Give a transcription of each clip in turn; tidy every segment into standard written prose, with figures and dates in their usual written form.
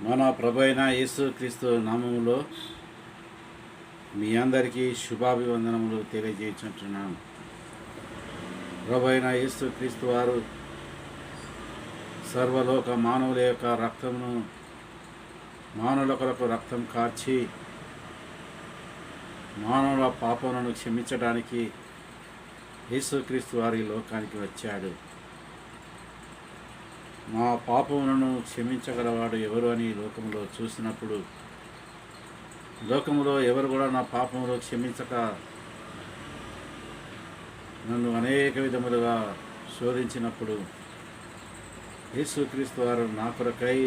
మన ప్రభు అయిన యేసుక్రీస్తు నామములో మీ అందరికీ శుభాభివందనములు తెలియజేయుచుంటున్నాను. ప్రభు అయిన యేసుక్రీస్తు వారు సర్వలోక మానవుల యొక్క రక్తమును మానవుల కొరకు రక్తం కార్చి మానవుల పాపములను క్షమించడానికి యేసుక్రీస్తు వారి లోకానికి వచ్చాడు. మా పాపములను క్షమించగలవాడు ఎవరు అని లోకంలో చూసినప్పుడు, లోకంలో ఎవరు కూడా నా పాపములు క్షమించక నన్ను అనేక విధములుగా శోధించినప్పుడు యేసుక్రీస్తు వారు నా కొరకై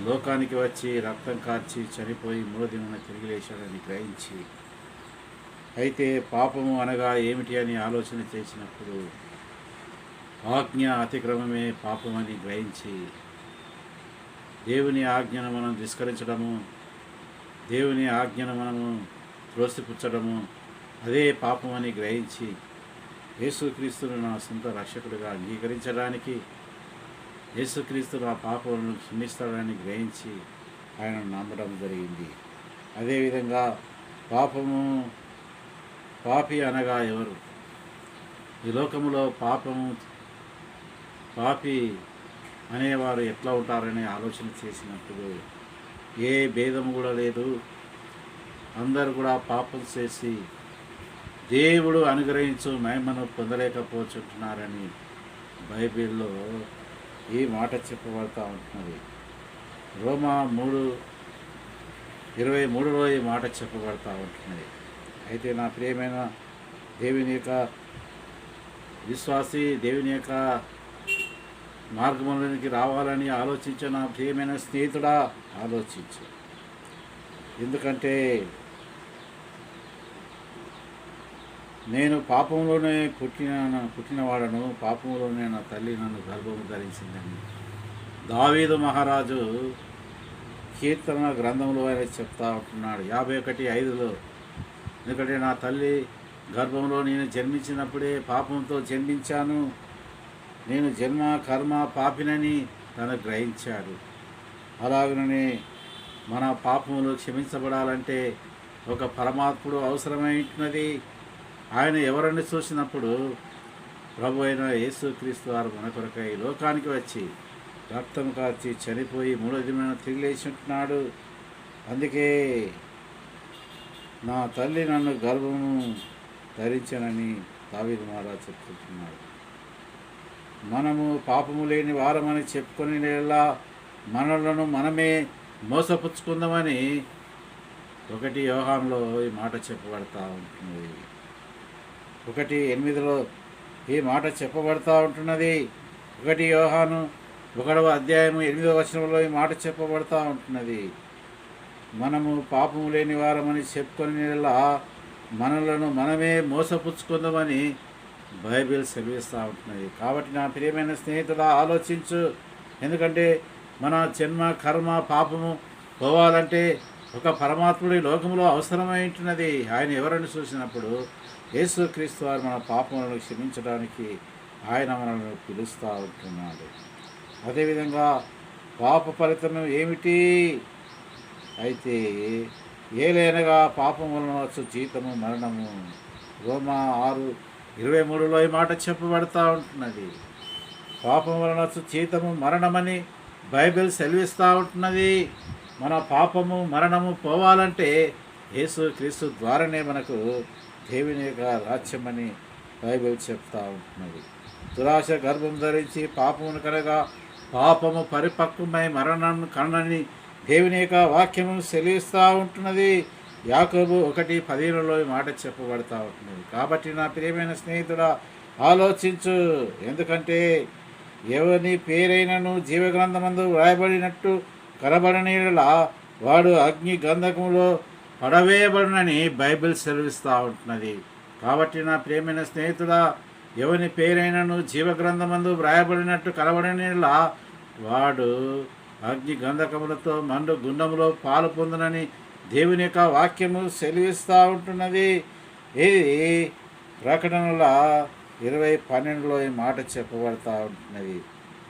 లోకానికి వచ్చి రక్తం కార్చి చనిపోయి మూడో దినాన తిరిగి లేచాడని గ్రహించి, అయితే పాపము అనగా ఏమిటి అని ఆలోచన చేసినప్పుడు ఆజ్ఞ అతిక్రమమే పాపమని గ్రహించి, దేవుని ఆజ్ఞను మనం తిరస్కరించడము, దేవుని ఆజ్ఞను మనము త్రోసిపుచ్చడము అదే పాపమని గ్రహించి యేసుక్రీస్తును నా సొంత రక్షకుడిగా అంగీకరించడానికి, యేసుక్రీస్తు నా పాపములను క్షమిస్తాడని గ్రహించి ఆయనను నమ్మడం జరిగింది. అదేవిధంగా పాపి అనగా ఎవరు? ఈ లోకములో పాపి అనేవారు ఎట్లా ఉంటారని ఆలోచన చేసినప్పుడు ఏ భేదము కూడా లేదు. అందరూ కూడా పాపం చేసి దేవుడు అనుగ్రహించు మహిమను పొందలేకపోతున్నారని బైబిల్లో ఈ మాట చెప్పబడుతూ ఉంటున్నది. రోమా 3:23లో ఈ మాట చెప్పబడుతూ ఉంటున్నది. అయితే నా ప్రియమైన దేవుని యొక్క విశ్వాసి, దేవుని యొక్క మార్గంలోనికి రావాలని ఆలోచించే నా ప్రియమైన స్నేహితుడా, ఆలోచించు. ఎందుకంటే నేను పాపంలోనే పుట్టినవాడను, పాపంలోనే నా తల్లి నన్ను గర్భము ధరించిందని దావీదు మహారాజు కీర్తన గ్రంథంలో ఆయన చెప్తా ఉంటున్నాడు 51:5లో. ఎందుకంటే నా తల్లి గర్భంలో నేను జన్మించినప్పుడే పాపంతో జన్మించాను, నేను జన్మ కర్మ పాపినని తను గ్రహించాడు. అలాగనే మన పాపములు క్షమించబడాలంటే ఒక పరమాత్ముడు అవసరమైనది. ఆయన ఎవరని చూసినప్పుడు ప్రభు అయిన యేసుక్రీస్తు వారు మన కొరకై లోకానికి వచ్చి రక్తం కార్చి చనిపోయి మూడో దినాన తిరిగి లేచుంటున్నాడు. అందుకే నా తల్లి నన్ను గర్భము ధరించనని దావీదు మహారాజు చెప్తున్నాడు. మనము పాపము లేని వారమని చెప్పుకొని మనలను మనమే మోసపుచ్చుకుందామని 1 యోహానులో ఈ మాట చెప్పబడతా ఉంటున్నది. 1:8లో ఈ మాట చెప్పబడతా ఉంటున్నది. 1 యోహాను 1:8 ఈ మాట చెప్పబడతా ఉంటున్నది. మనము పాపము లేని వారమని చెప్పుకొని మనలను మనమే మోసపుచ్చుకుందామని బైబిల్ సెలవిస్తూ ఉంటున్నది. కాబట్టి నా ప్రియమైన స్నేహితుడా, ఆలోచించు. ఎందుకంటే మన జన్మ కర్మ పాపము పోవాలంటే ఒక పరమాత్ముడి లోకంలో అవసరమైంటున్నది. ఆయన ఎవరని చూసినప్పుడు యేసుక్రీస్తు వారు మన పాపములను క్షమించడానికి ఆయన మనల్ని పిలుస్తూ ఉంటున్నాడు. అదేవిధంగా పాప ఫలితం ఏమిటి? అయితే ఏలైనగా పాపం వలన వచ్చు జీతము మరణము. రోమా 6:23లో ఈ మాట చెప్పబడతా ఉంటున్నది. పాపం వలన వచ్చు జీతము మరణమని బైబిల్ సెలవిస్తూ ఉంటున్నది. మన పాపము మరణము పోవాలంటే యేసుక్రీస్తు ద్వారానే మనకు దేవుని యొక్క రాజ్యమని బైబిల్ చెప్తా ఉంటున్నది. దురాశ గర్భం ధరించి పాపమును కనగా పాపము పరిపక్వమై మరణం కనని దేవుని యొక్క వాక్యము సెలవిస్తూ ఉంటున్నది. యాకోబు 1:15లో ఈ మాట చెప్పబడతా ఉంటున్నది. కాబట్టి నా ప్రియమైన స్నేహితుడా, ఆలోచించు. ఎందుకంటే ఎవరి పేరైనను జీవగ్రంథమందు వ్రాయబడినట్టు కనబడనీలా వాడు అగ్ని గంధకములో పడవేయబడునని బైబిల్ సెలవిస్తూ ఉంటున్నది. కాబట్టి నా ప్రియమైన స్నేహితుడా, ఎవరి పేరైనను జీవగ్రంథమందు వ్రాయబడినట్టు కనబడనీలా వాడు అగ్ని గంధకములతో మండు గుండములో పాలు పొందునని దేవుని యొక్క వాక్యము సెలవిస్తూ ఉంటున్నది. ఇది ప్రకటనల 20:12లో ఈ మాట చెప్పబడతా ఉంటున్నది.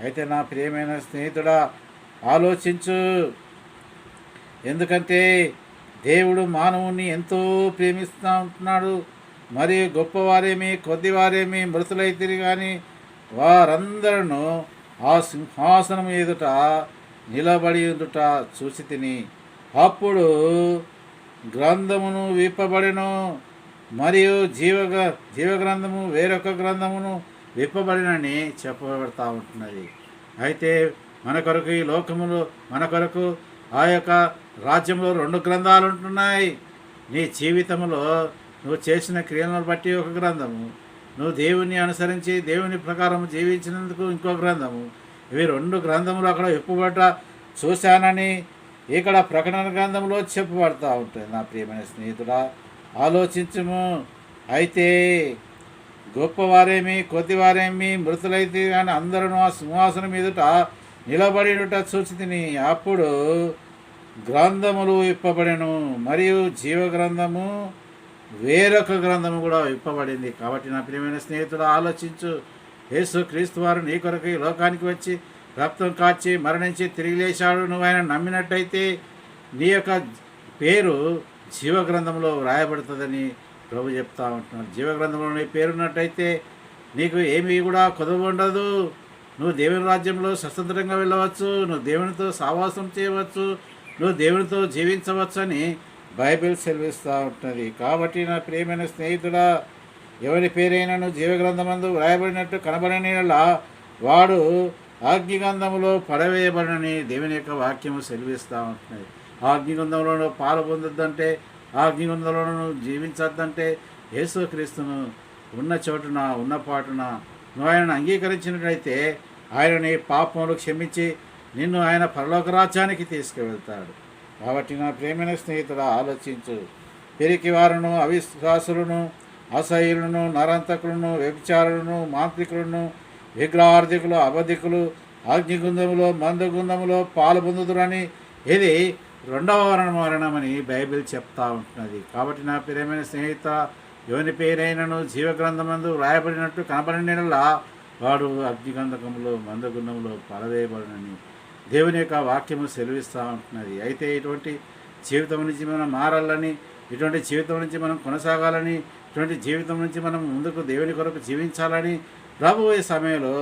అయితే నా ప్రియమైన స్నేహితుడా, ఆలోచించు. ఎందుకంటే దేవుడు మానవుని ఎంతో ప్రేమిస్తూ ఉంటున్నాడు. మరియు గొప్పవారేమి కొద్దివారేమి మృతులైతిరి కానీ వారందరూ ఆ సింహాసనం ఎదుట నిలబడి ఉండుట చూసి తిని. అప్పుడు గ్రంథమును విప్పబడెను, మరియు జీవగ్రంథము వేరొక గ్రంథమును విప్పబడినని చెప్పబడతా ఉంటున్నది. అయితే మన కొరకు ఈ లోకములో మన కొరకు ఆ యొక్క రాజ్యంలో 2 గ్రంథాలు ఉంటున్నాయి. నీ జీవితంలో నువ్వు చేసిన క్రియలను బట్టి ఒక గ్రంథము, నువ్వు దేవుని అనుసరించి దేవుని ప్రకారం జీవించినందుకు ఇంకో గ్రంథము. ఇవి 2 గ్రంథములు అక్కడ విప్పబడ్డ చూశానని ఇక్కడ ప్రకటన గ్రంథంలో చెప్పబడతా ఉంటుంది. నా ప్రియమైన స్నేహితుడా, ఆలోచించుము. అయితే గొప్పవారేమి కొద్దివారేమి మృతులైతే కానీ అందరూ ఆ సింహాసనం ఎదుట నిలబడినట చూసి తిని. అప్పుడు గ్రంథములు విప్పబడెను, మరియు జీవగ్రంథము వేరొక గ్రంథము కూడా విప్పబడింది. కాబట్టి నా ప్రియమైన స్నేహితుడు ఆలోచించు. యేసు క్రీస్తు వారు నీ కొరకు ఈ లోకానికి వచ్చి రక్తం కార్చి మరణించి తిరిగి లేచాడు. నువ్వు ఆయన నమ్మినట్టయితే నీ యొక్క పేరు జీవగ్రంథంలో వ్రాయబడుతుందని ప్రభు చెప్తా ఉంటున్నాడు. జీవగ్రంథంలో నీ పేరున్నట్టయితే నీకు ఏమీ కూడా కొదవ ఉండదు. నువ్వు దేవుని రాజ్యంలో స్వతంత్రంగా వెళ్ళవచ్చు, నువ్వు దేవునితో సావాసం చేయవచ్చు, నువ్వు దేవునితో జీవించవచ్చు అని బైబిల్ సెలవిస్తూ ఉంటుంది. కాబట్టి నా ప్రియమైన స్నేహితుడా, ఎవరి పేరైనను జీవగ్రంథమందు వ్రాయబడినట్టు కనబడనేలా వాడు అగ్నిగంధములో పడవేయబడని దేవుని యొక్క వాక్యము సెలవిస్తూ ఉంటున్నది. ఆ అగ్నిగంధంలో పాలు పొందొద్దంటే, ఆ అగ్నిగంధంలో జీవించొద్దంటే యేసుక్రీస్తును ఉన్న చోటున ఉన్న పాటున నువ్వు ఆయనను అంగీకరించినట్లయితే ఆయన నీ పాపములు క్షమించి నిన్ను ఆయన పరలోక రాజ్యానికి తీసుకువెళ్తాడు. కాబట్టి నా ప్రియమైన స్నేహితుడు ఆలోచించు. పెరికి వారును అవిశ్వాసులను అసహ్యులను నరంతకులను వ్యభిచారులను మాంత్రికులను విగ్రహార్థికులు అబద్ధికులు అగ్నిగుందములో మందుగుందములో పాలు పొందుదురని ఇది 2వ మరణమని బైబిల్ చెప్తా ఉంటున్నది. కాబట్టి నా ప్రియమైన స్నేహిత, ఎవరి పేరైనను జీవగ్రంథమందు వ్రాయబడినట్టు కనబడినలా వాడు అగ్నిగంధకములో మందగుండంలో పడవేయబడనని దేవుని యొక్క వాక్యము సెలవిస్తూ ఉంటున్నది. అయితే ఇటువంటి జీవితం నుంచి మనం మారాలని, ఇటువంటి జీవితం నుంచి మనం కొనసాగాలని, ఇటువంటి జీవితం నుంచి మనం ముందుకు దేవుని కొరకు జీవించాలని ప్రభు ఈ సమయంలో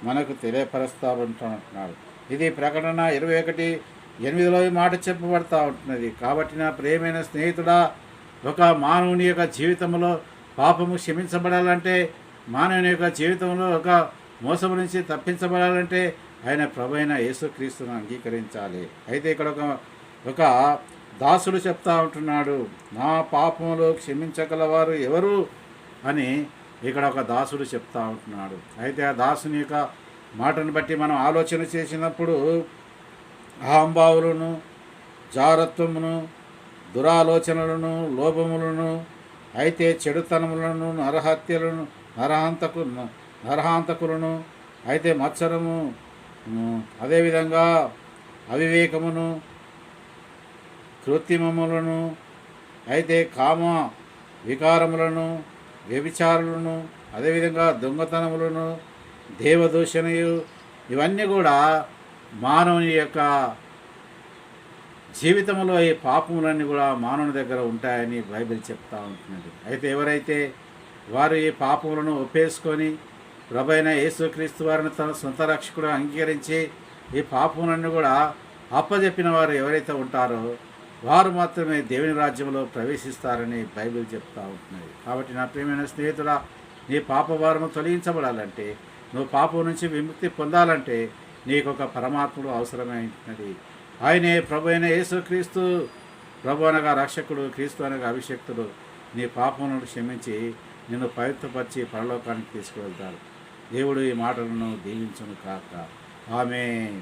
మనకు తెలియపరుస్తూ ఉంటున్నాడు. ఇది ప్రకటన 21:8 మాట చెప్పబడతా ఉంటున్నది. కాబట్టి నా ప్రియమైన స్నేహితుడా, ఒక మానవుని యొక్క జీవితంలో పాపము క్షమించబడాలంటే, మానవుని యొక్క జీవితంలో ఒక మోసము నుంచి తప్పించబడాలంటే ఆయన ప్రభు అయిన యేసుక్రీస్తును అంగీకరించాలి. అయితే ఇక్కడ ఒక దాసుడు చెప్తా ఉంటున్నాడు, నా పాపములు క్షమించగలవారు ఎవరు అని ఇక్కడ ఒక దాసుడు చెప్తా ఉంటున్నాడు. అయితే ఆ దాసుని యొక్క మాటను బట్టి మనం ఆలోచన చేసినప్పుడు అహంభావులను, జారత్వమును, దురాలోచనలను, లోభములను, అయితే చెడుతనములను, నరహాంతకులను, అయితే మత్సరము, అదేవిధంగా అవివేకమును, కృత్రిమములను, అయితే కామ వికారములను, వ్యభిచారులను, అదేవిధంగా దొంగతనములను, దేవదూషణయు, ఇవన్నీ కూడా మానవుని యొక్క జీవితంలో ఈ పాపములన్నీ కూడా మానవుని దగ్గర ఉంటాయని బైబిల్ చెప్తా ఉంటున్నది. అయితే ఎవరైతే వారు ఈ పాపములను ఒప్పేసుకొని ప్రభు అయిన యేసుక్రీస్తు వారిని తన సొంత రక్షకుడు అంగీకరించి ఈ పాపములన్నీ కూడా అప్పజెప్పిన వారు ఎవరైతే ఉంటారో వారు మాత్రమే దేవుని రాజ్యంలో ప్రవేశిస్తారని బైబిల్ చెప్తా ఉంటున్నది. కాబట్టి నా ప్రియమైన స్నేహితుడా, నీ పాపభారము తొలగించబడాలంటే, నువ్వు పాపం నుంచి విముక్తి పొందాలంటే నీకు ఒక పరమాత్ముడు అవసరమైనది. ఆయనే ప్రభు అయిన యేసుక్రీస్తు. ప్రభు అనగా రక్షకుడు, క్రీస్తు అనగా అభిషక్తుడు. నీ పాపములను క్షమించి నిన్ను పవిత్రపరిచి పరలోకానికి తీసుకువెళ్తాడు. దేవుడు ఈ మాటలను దీవించును కాక. ఆమేన్.